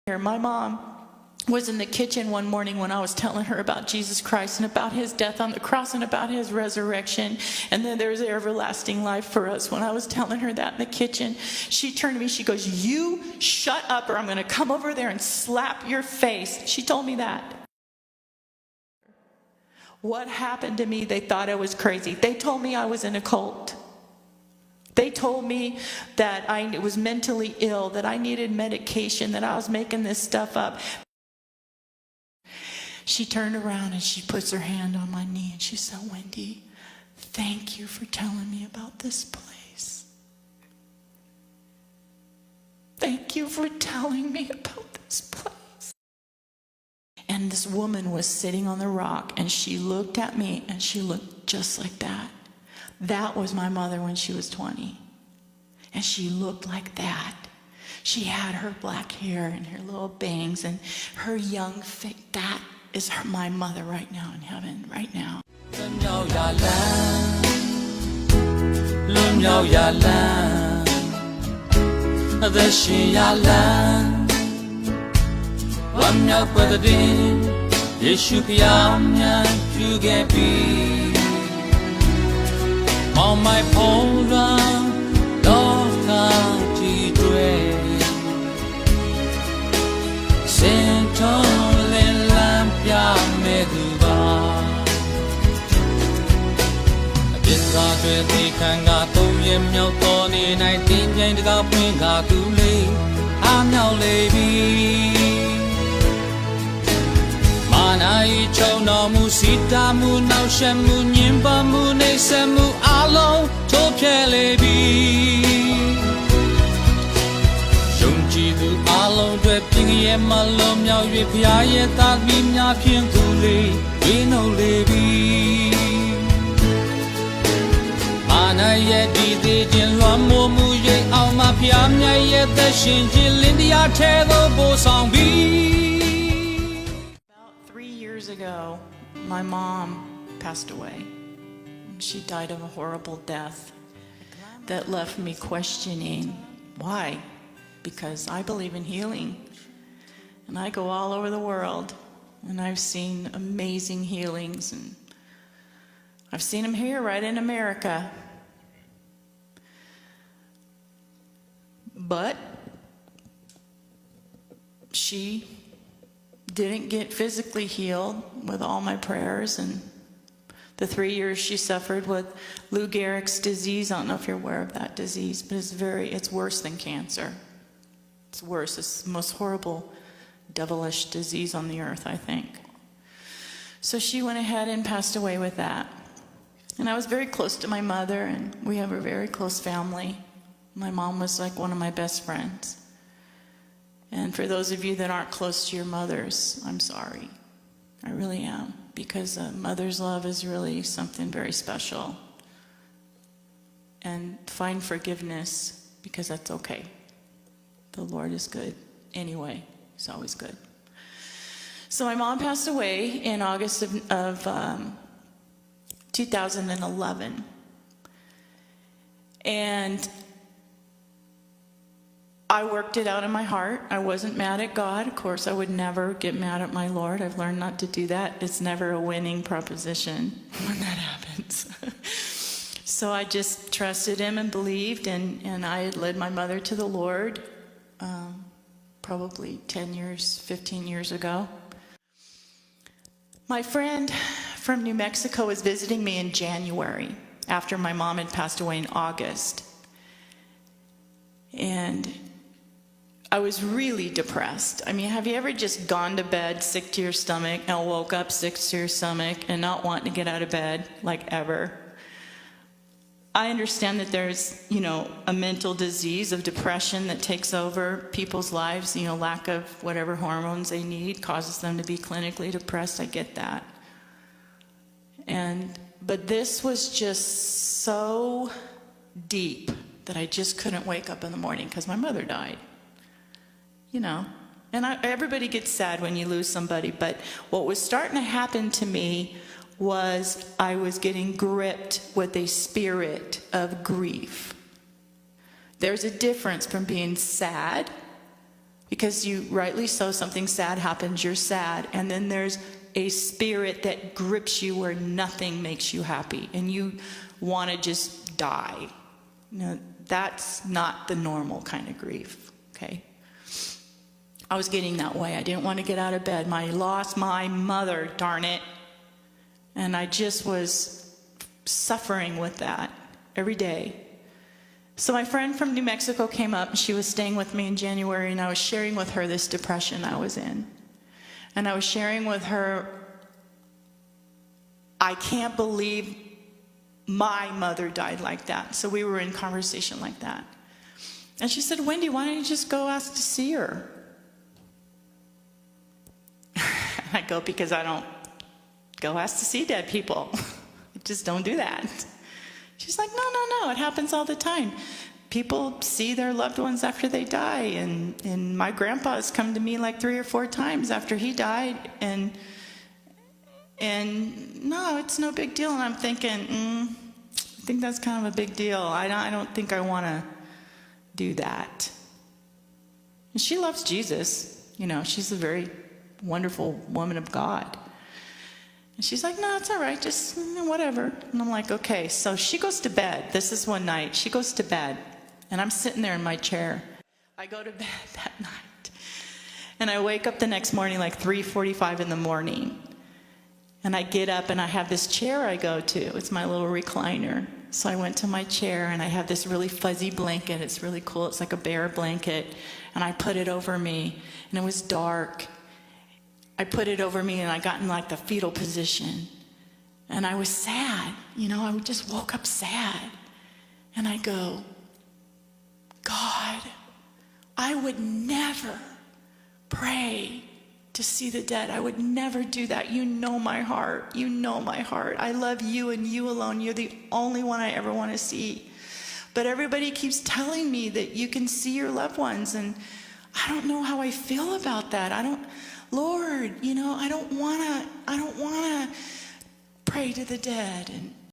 My mom was in the kitchen one morning when I was telling her about Jesus Christ and about his death on the cross and about his resurrection, and then there's everlasting life for us. When I was telling her that in the kitchen, she turned to me, she goes, "You shut up or I'm going to come over there and slap your face." She told me that. What happened to me? They thought I was crazy. They told me I was in a cult. They told me that I was mentally ill, that I needed medication, that I was making this stuff up. She turned around and she puts her hand on my knee and she said, "Wendy, thank you for telling me about this place. Thank you for telling me about this place." And this woman was sitting on the rock and she looked at me and she looked just like that. That was my mother when she was 20. And she looked like that. She had her black hair and her little bangs and her young face. That is my mother right now in heaven, right now. On my phone run, Lord, to dread. Sent on the lampia meduba. A discard with the kanga, Tom Yam Tony, 19 Jane, the Pinga, Gule, I'm now lady. Manai chono musita mu nau shemu nyimba mu nesemu alo topyelebi Yongji du alo dwe pingye malom myao yue phya ye ta mi mya phin tu le we no lebi Manai ye di de jin lwan mo mu ye aw ma phya mya ye the shin jin lin dia the do bo song bi ago, my mom passed away. She died of a horrible death that left me questioning why. Because I believe in healing. And I go all over the world and I've seen amazing healings, and I've seen them here right in America. But she didn't get physically healed with all my prayers, and the 3 years she suffered with Lou Gehrig's disease. I don't know if you're aware of that disease, but it's worse than cancer. It's worse. It's the most horrible, devilish disease on the earth, I think. So she went ahead and passed away with that. And I was very close to my mother, and we have a very close family. My mom was like one of my best friends. And for those of you that aren't close to your mothers, I'm sorry. I really am. Because a mother's love is really something very special. And find forgiveness, because that's okay. The Lord is good anyway. He's always good. So my mom passed away in August of 2011. And I worked it out in my heart. I wasn't mad at God. Of course, I would never get mad at my Lord. I've learned not to do that. It's never a winning proposition when that happens. So I just trusted him and believed, and I had led my mother to the Lord probably 10 years, 15 years ago. My friend from New Mexico was visiting me in January after my mom had passed away in August. And I was really depressed. I mean, have you ever just gone to bed sick to your stomach and woke up sick to your stomach and not wanting to get out of bed, like ever? I understand that there's, a mental disease of depression that takes over people's lives. Lack of whatever hormones they need causes them to be clinically depressed. I get that. But this was just so deep that I just couldn't wake up in the morning because my mother died. And everybody gets sad when you lose somebody, but what was starting to happen to me was I was getting gripped with a spirit of grief. There's a difference from being sad Because you rightly so, something sad happens, you're sad, and then there's a spirit that grips you where nothing makes you happy, and you want to just die. No, that's not the normal kind of grief, okay? I was getting that way. I didn't want to get out of bed. I lost my mother, darn it. And I just was suffering with that every day. So my friend from New Mexico came up, and she was staying with me in January, and I was sharing with her this depression I was in. And I was sharing with her, I can't believe my mother died like that. So we were in conversation like that. And she said, Wendy, why don't you just go ask to see her? I go, because I don't go ask to see dead people. I just don't do that. She's like, no, it happens all the time. People see their loved ones after they die, and my grandpa has come to me like 3 or 4 times after he died, and no, it's no big deal. And I'm thinking, I think that's kind of a big deal. I don't think I want to do that. And she loves Jesus. You know, she's a very wonderful woman of God. And she's like, no, it's all right, just whatever. And I'm like, okay. So she goes to bed. This is one night. She goes to bed, and I'm sitting there in my chair. I go to bed that night, and I wake up the next morning like 3:45 in the morning. And I get up, and I have this chair I go to. It's my little recliner. So I went to my chair, and I have this really fuzzy blanket. It's really cool. It's like a bear blanket. And I put it over me, and it was dark. I put it over me, and I got in like the fetal position. And I was sad. You know, I just woke up sad. And I go, God, I would never pray to see the dead. I would never do that. You know my heart. You know my heart. I love you and you alone. You're the only one I ever want to see. But everybody keeps telling me that you can see your loved ones, and I don't know how I feel about that. Lord, you know, I don't want to pray to the dead. And